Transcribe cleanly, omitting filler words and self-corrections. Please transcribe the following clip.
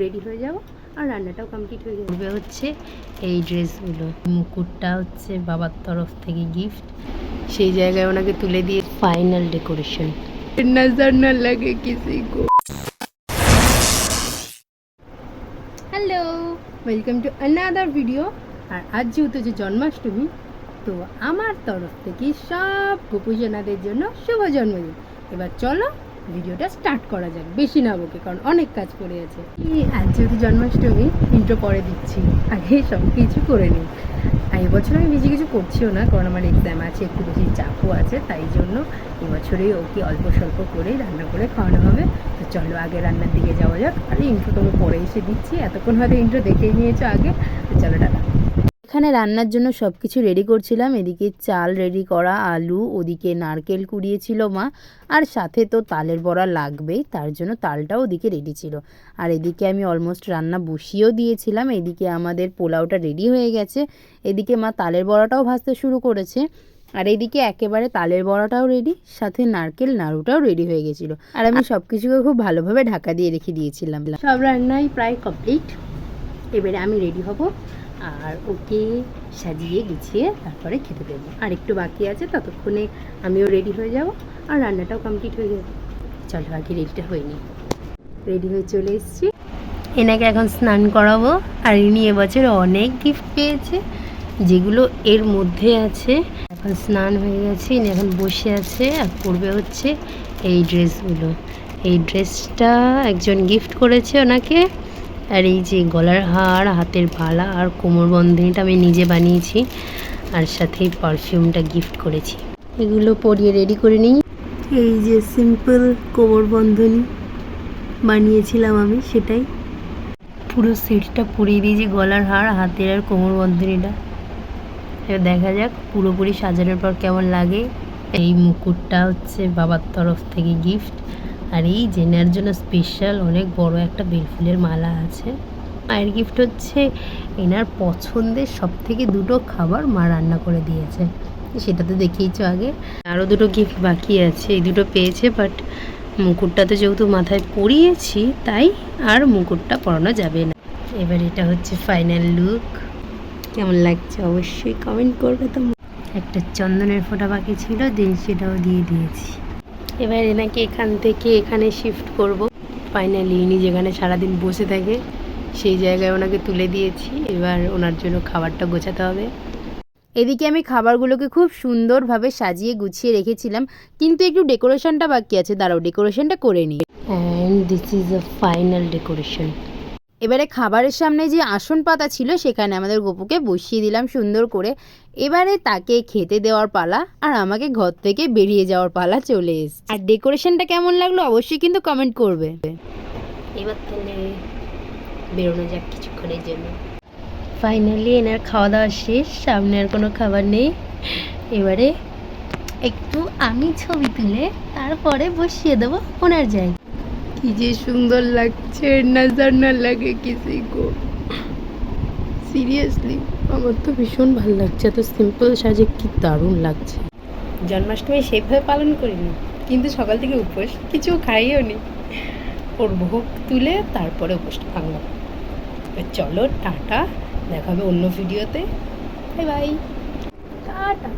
Ready হয়ে যাব আর রান্নাটাও কমপ্লিট হয়ে যাবে। হচ্ছে এই ড্রেসগুলো, মুকুটটা হচ্ছে বাবার তরফ থেকে গিফট, সেই জায়গায় ওনাকে তুলে দিয়ে ফাইনাল ডেকোরেশন। নজর না লাগে কিসি কো। Hello, welcome to another video. আর আজ যেহেতু যে জন্মাষ্টমী, তো আমার তরফ থেকে সব গোপুজনাদের জন্য শুভ জন্মদিন। এবার চলো ভিডিওটা স্টার্ট করা যাক, বেশি না বকে, কারণ অনেক কাজ পড়ে আছে। আজ যেহেতু জন্মাষ্টমী, ইন্ট্রো পরে দিচ্ছি, আগে সব কিছু করে নিই। আর এবছর আমি বেশি কিছু করছিও না, কারণ আমার এক্সাম আছে, একটু বেশি চাপও আছে, তাই জন্য এবছরেই ওকে অল্প স্বল্প করেই রান্না করে খাওয়ানো হবে। তো চলো আগে রান্নার দিকে যাওয়া যাক। আর ইন্ট্রোটা আমি পরে এসে দিচ্ছি, এতক্ষণ হয়তো ইন্ট্রো দেখেই নিয়েছো আগে। তো চলো টাটা। এখানে রান্নার জন্য সব কিছু রেডি করছিলাম। এদিকে চাল রেডি করা, আলু, ওদিকে নারকেল কুড়িয়েছিল মা, আর সাথে তো তালের বড়া লাগবেই, তার জন্য তালটাও ওদিকে রেডি ছিল। আর এদিকে আমি অলমোস্ট রান্না বসিয়েও দিয়েছিলাম। এদিকে আমাদের পোলাওটা রেডি হয়ে গেছে, এদিকে মা তালের বড়াটাও ভাজতে শুরু করেছে, আর এদিকে একেবারে তালের বড়াটাও রেডি, সাথে নারকেল নাড়ুটাও রেডি হয়ে গেছিলো। আর আমি সব কিছুকে খুব ভালোভাবে ঢাকা দিয়ে রেখে দিয়েছিলাম। সব রান্নাই প্রায় কমপ্লিট। এবারে আমি রেডি হব আর ওকে সাজিয়ে গুছিয়ে তারপরে খেতে দেবো। আর একটু বাকি আছে, ততক্ষণে আমিও রেডি হয়ে যাব আর রান্নাটাও কমপ্লিট হয়ে যাবে। চলো আগে রেডিটা হয়নি, রেডি হয়ে চলে এসেছি। এনাকে এখন স্নান করাবো। আর ইনি এবছর অনেক গিফট পেয়েছে, যেগুলো এর মধ্যে আছে। এখন স্নান হয়ে গেছে, ইনি এখন বসে আছে আর পরবে হচ্ছে এই ড্রেসগুলো। এই ড্রেসটা একজন গিফট করেছে ওনাকে। আর এই যে গলার হার, হাতের বালা আর কোমরবন্ধনীটা আমি নিজে বানিয়েছি, আর সাথে পারফিউমটা গিফট করেছি। এগুলো পরিয়ে রেডি করে নিই। এই যে সিম্পল কোমরবন্ধনী বানিয়েছিলাম আমি, সেটাই পুরো সেটটা পরিয়ে দিয়েছি, গলার হার, হাতের আর কোমরবন্ধনীটা। এবার দেখা যাক পুরোপুরি সাজানোর পর কেমন লাগে। এই মুকুটটা হচ্ছে বাবার তরফ থেকে গিফট, আর এই জেনার জন্য স্পেশাল অনেক বড় একটা বেলফুলের মালা আছে। মায়ের গিফট হচ্ছে এনার পছন্দের সব থেকে দুটো খাবার মা রান্না করে দিয়েছে, সেটা তো দেখেইছো আগে। আরও দুটো গিফট বাকি আছে, এই দুটো পেয়েছে, বাট মুকুটটা তো যেহেতু মাথায় পরিয়েছি, তাই আর মুকুটটা পরানো যাবে না। এবার এটা হচ্ছে ফাইনাল লুক। কেমন লাগছে অবশ্যই কমেন্ট করবে। তো একটা চন্দনের ফোঁটা বাকি ছিল, দিন সেটাও দিয়ে দিয়েছি। এবার এনাকে এখান থেকে এখানে শিফট করব। ফাইনালি ইনি যেখানে সারাদিন বসে থাকে সেই জায়গায় ওনাকে তুলে দিয়েছি। এবার ওনার জন্য খাবারটা গোছাতে হবে। এদিকে আমি খাবারগুলোকে খুব সুন্দরভাবে সাজিয়ে গুছিয়ে রেখেছিলাম, কিন্তু একটু ডেকোরেশনটা বাকি আছে, দাঁড়াও ডেকোরেশনটা করে নিই। And this is a final decoration. এবারে খাবারের সামনে যে আসন পাতা ছিল সেখানে আমাদের গপুকে বসিয়ে দিলাম সুন্দর করে। এবারে তাকে খেতে দেওয়ার পালা, আর আমাকে ঘর থেকে বেরিয়ে যাওয়ার পালা চলে এসেছে। আর ডেকোরেশনটা কেমন লাগলো অবশ্যই কিন্তু কমেন্ট করবে। এবার তাহলে বেরোনো যাক কিছুক্ষণের জন্য। ফাইনালি এনার খাওয়া দাওয়া শেষ, সামনে আর কোনো খাবার নেই। এবারে একটু আমি ছবি তুলে তারপরে বসিয়ে দেবো ওনার জায়গায়। কি যে সুন্দর লাগছে, নজর না লাগে কিসি কো। সিরিয়াসলি আমার তো ভীষণ ভালো লাগছে, এত সিম্পল সাজে কি দারুণ লাগছে। জন্মাষ্টমী সেভাবে পালন করিনি, কিন্তু সকাল থেকে উপোস, কিছু খাইও নি, ওর ভোগ তুলে তারপরে উপোসটা ভাঙলাম। চলো টাটা, দেখা হবে অন্য ভিডিওতে। Bye bye, tata.